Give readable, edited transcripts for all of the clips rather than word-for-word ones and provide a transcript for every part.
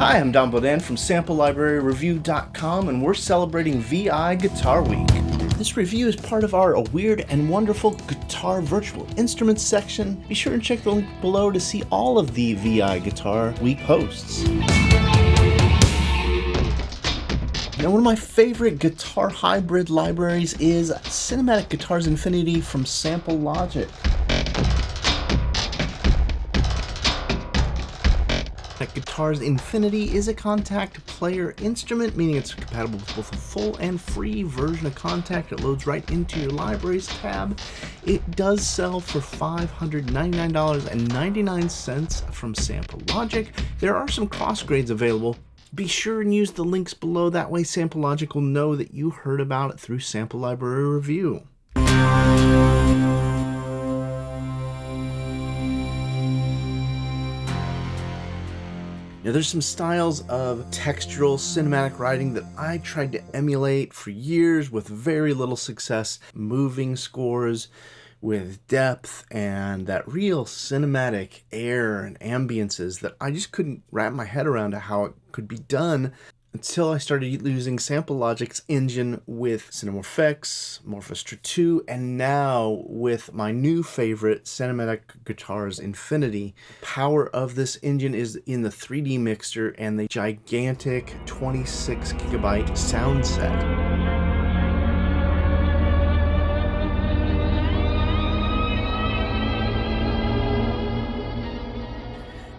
Hi, I'm Don Bodan from SampleLibraryReview.com, and we're celebrating VI Guitar Week. This review is part of our Weird and Wonderful Guitar Virtual Instruments section. Be sure and check the link below to see all of the VI Guitar Week posts. Now, one of my favorite guitar hybrid libraries is Cinematic Guitars Infinity from Sample Logic. Guitars Infinity is a Kontakt player instrument, meaning it's compatible with both a full and free version of Kontakt. It loads right into your Libraries tab. It does sell for $599.99 from Sample Logic. There are some cross grades available. Be sure and use the links below, that way Sample Logic will know that you heard about it through Sample Library Review. Now, there's some styles of textural cinematic writing that I tried to emulate for years with very little success. Moving scores with depth and that real cinematic air and ambiences that I just couldn't wrap my head around how it could be done until I started using Sample Logic's engine with CinemaFX, Morphestra 2, and now with my new favorite, Cinematic Guitars Infinity. Power of this engine is in the 3D mixer and the gigantic 26 gigabyte sound set.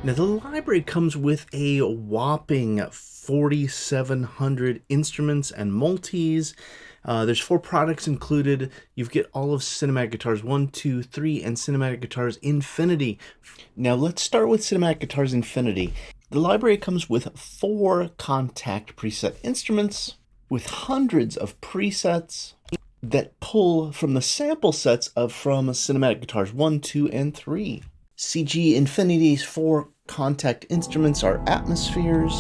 Now, the library comes with a whopping 4,700 instruments and multis. There's 4 products included. You get all of Cinematic Guitars 1, 2, 3, and Cinematic Guitars Infinity. Now, let's start with Cinematic Guitars Infinity. The library comes with 4 Kontakt preset instruments with hundreds of presets that pull from the sample sets from Cinematic Guitars 1, 2, and 3. CG Infinity's 4 Kontakt instruments are atmospheres,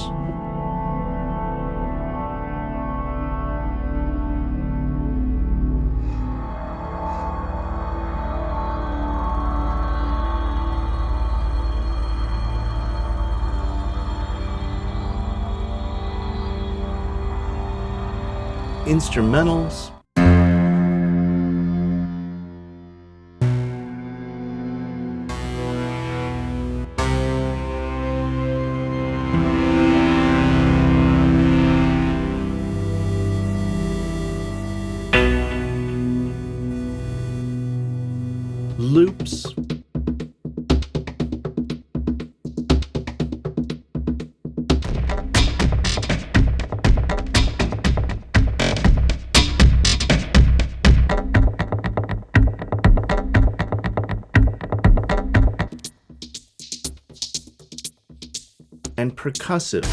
instrumentals, loops, and percussive.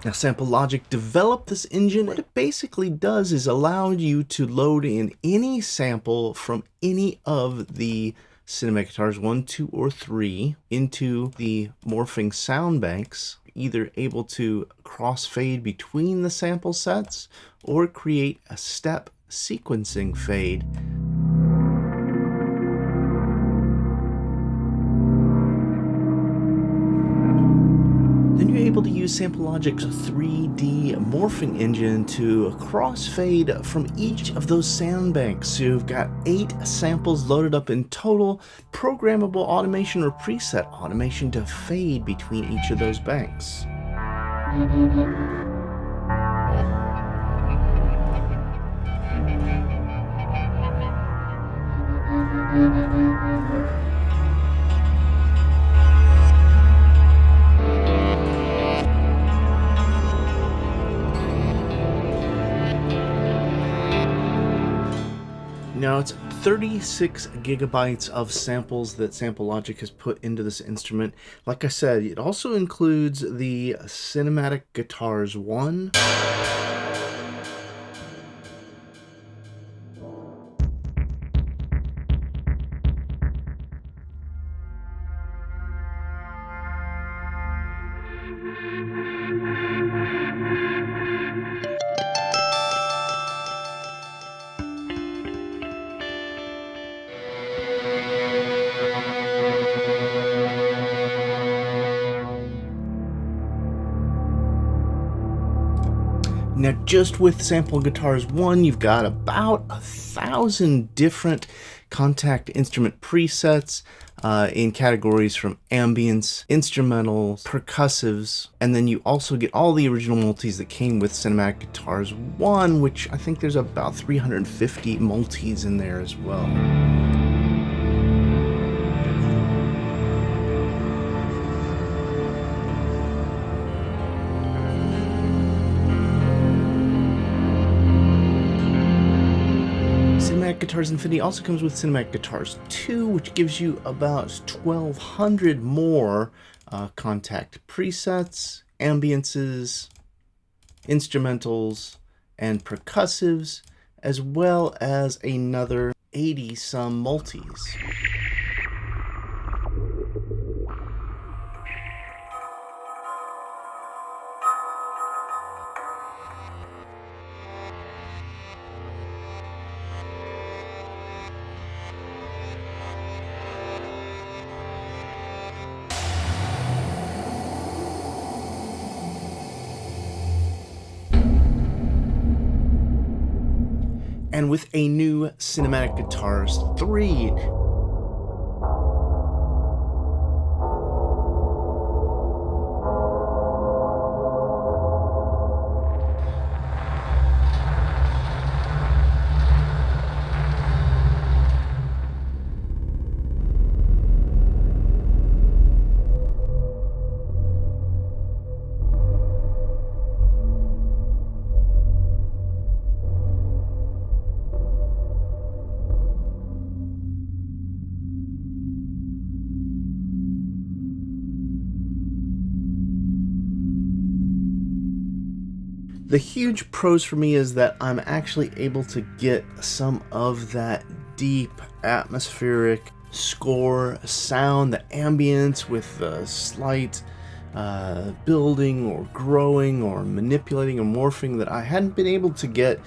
Now, Sample Logic developed this engine. What it basically does is allow you to load in any sample from any of the Cinematic Guitars 1, 2, or 3 into the morphing sound banks, either able to crossfade between the sample sets or create a step sequencing fade. Then you're able to use Sample Logic's 3D morphing engine to crossfade from each of those sound banks. So you've got 8 samples loaded up in total, programmable automation or preset automation to fade between each of those banks. Now, it's 36 gigabytes of samples that Sample Logic has put into this instrument. Like I said, it also includes the Cinematic Guitars 1. Now, just with Sample Guitars 1, you've got about 1,000 different Contact instrument presets in categories from ambience, instrumentals, percussives, and then you also get all the original multis that came with Cinematic Guitars 1, which I think there's about 350 multis in there as well. Cinematic Guitars Infinity also comes with Cinematic Guitars 2, which gives you about 1,200 more Contact presets, ambiences, instrumentals, and percussives, as well as another 80-some multis. And with a new Cinematic Guitars 3, the huge pros for me is that I'm actually able to get some of that deep atmospheric score sound, the ambience with the slight building or growing or manipulating or morphing that I hadn't been able to get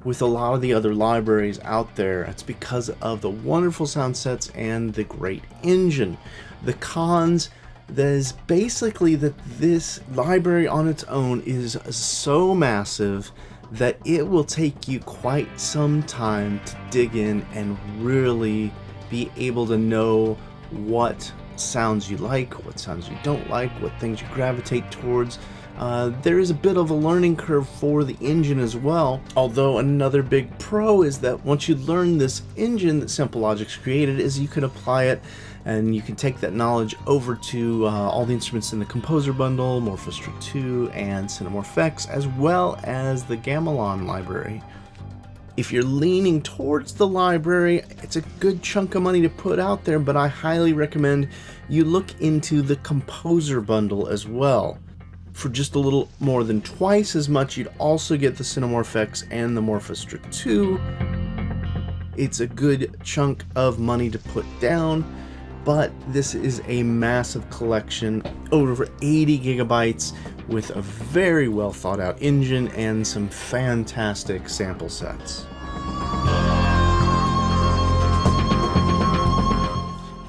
with a lot of the other libraries out there. It's because of the wonderful sound sets and the great engine. The cons, that is basically that this library on its own is so massive that it will take you quite some time to dig in and really be able to know what sounds you like, what sounds you don't like, what things you gravitate towards. There is a bit of a learning curve for the engine as well, although another big pro is that once you learn this engine that Sample Logic's created, is you can apply it and you can take that knowledge over to all the instruments in the Composer bundle, Morphostra 2, and CinemaMorphX, as well as the Gamelan library. If you're leaning towards the library, it's a good chunk of money to put out there, but I highly recommend you look into the Composer bundle as well. For just a little more than twice as much, you'd also get the CinemaMorphX and the Morphostra 2. It's a good chunk of money to put down, but this is a massive collection, over 80 gigabytes, with a very well thought out engine and some fantastic sample sets.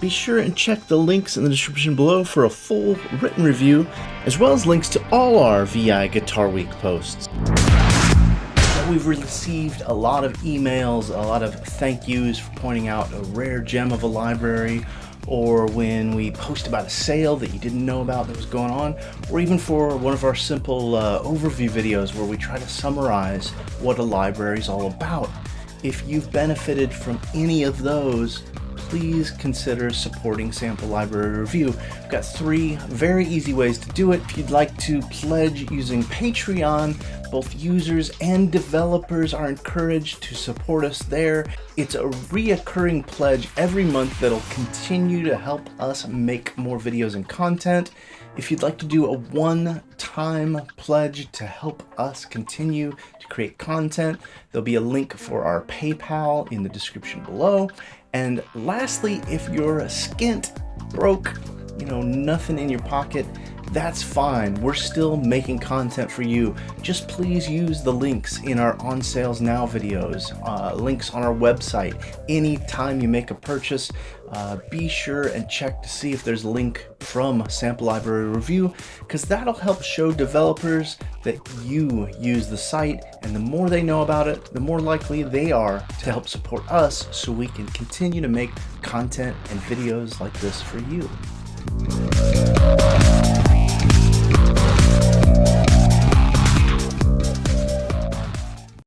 Be sure and check the links in the description below for a full written review, as well as links to all our VI Guitar Week posts. We've received a lot of emails, a lot of thank yous for pointing out a rare gem of a library, or when we post about a sale that you didn't know about that was going on, or even for one of our simple overview videos where we try to summarize what a library is all about. If you've benefited from any of those, please consider supporting Sample Library Review. We've got 3 very easy ways to do it. If you'd like to pledge using Patreon, both users and developers are encouraged to support us there. It's a reoccurring pledge every month that'll continue to help us make more videos and content. If you'd like to do a one-time pledge to help us continue to create content, there'll be a link for our PayPal in the description below. And lastly, if you're skint, broke, nothing in your pocket, that's fine. We're still making content for you. Just please use the links in our On Sales Now videos, links on our website. Anytime you make a purchase, be sure and check to see if there's a link from Sample Library Review, because that'll help show developers that you use the site, and the more they know about it, the more likely they are to help support us so we can continue to make content and videos like this for you.